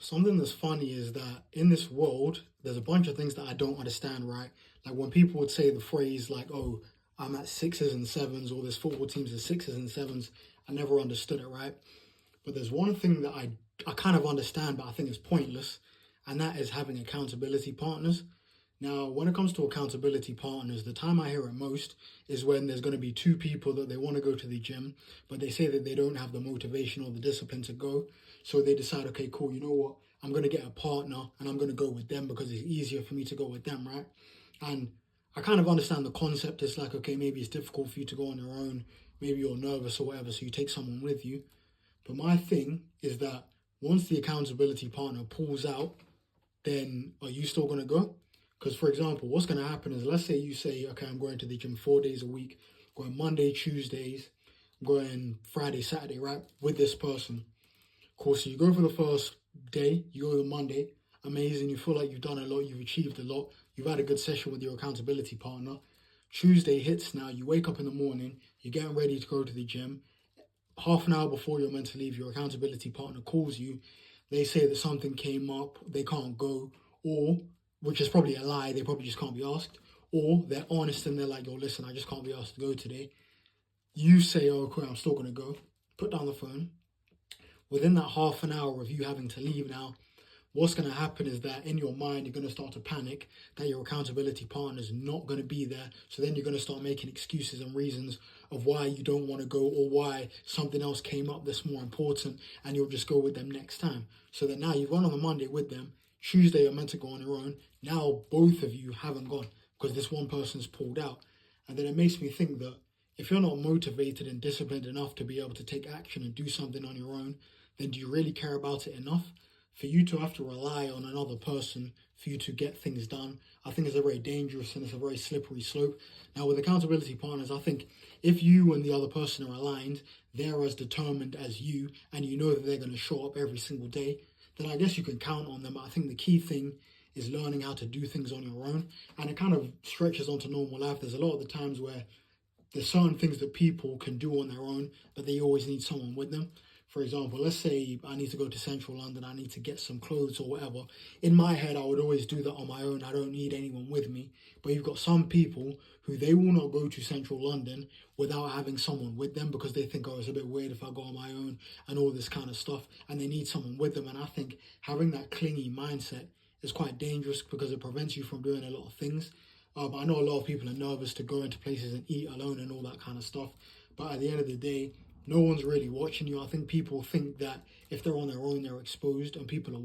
Something that's funny is that in this world, there's a bunch of things that I don't understand, right? Like when people would say the phrase like, "Oh, I'm at sixes and sevens," or "this football team's at sixes and sevens," I never understood it, right? But there's one thing that I kind of understand, but I think it's pointless, and that is having accountability partners. Now, when it comes to accountability partners, the time I hear it most is when there's going to be two people that they want to go to the gym, but they say that they don't have the motivation or the discipline to go. So they decide, okay, cool, you know what? I'm going to get a partner and I'm going to go with them because it's easier for me to go with them, right? And I kind of understand the concept. It's like, okay, maybe it's difficult for you to go on your own. Maybe you're nervous or whatever, so you take someone with you. But my thing is that once the accountability partner pulls out, then are you still going to go? Because, for example, what's going to happen is let's say you say, okay, I'm going to the gym 4 days a week, going Monday, Tuesdays, going Friday, Saturday, right, with this person. Of course, so you go for the first day, you go the Monday, amazing, you feel like you've done a lot, you've achieved a lot, you've had a good session with your accountability partner. Tuesday hits now, you wake up in the morning, you're getting ready to go to the gym. Half an hour before you're meant to leave, your accountability partner calls you. They say that something came up, they can't go, or, which is probably a lie, they probably just can't be asked, or they're honest and they're like, yo, listen, I just can't be asked to go today. You say, oh, okay, I'm still going to go. Put down the phone. Within that half an hour of you having to leave now, what's going to happen is that in your mind, you're going to start to panic that your accountability partner is not going to be there. So then you're going to start making excuses and reasons of why you don't want to go or why something else came up that's more important and you'll just go with them next time. So that now you've gone on the Monday with them. Tuesday, you're meant to go on your own. Now both of you haven't gone because this one person's pulled out. And then it makes me think that if you're not motivated and disciplined enough to be able to take action and do something on your own, then do you really care about it enough? For you to have to rely on another person for you to get things done, I think it's a very dangerous and it's a very slippery slope. Now, with accountability partners, I think if you and the other person are aligned, they're as determined as you, and you know that they're going to show up every single day, then I guess you can count on them. I think the key thing is learning how to do things on your own, and it kind of stretches onto normal life. There's a lot of the times where there's certain things that people can do on their own, but they always need someone with them. For example, let's say I need to go to central London, I need to get some clothes or whatever. In my head, I would always do that on my own. I don't need anyone with me. But you've got some people who they will not go to central London without having someone with them because they think, oh, it's a bit weird if I go on my own and all this kind of stuff. And they need someone with them. And I think having that clingy mindset is quite dangerous because it prevents you from doing a lot of things. I know a lot of people are nervous to go into places and eat alone and all that kind of stuff. But at the end of the day, no one's really watching you. I think people think that if they're on their own, they're exposed and people are watching.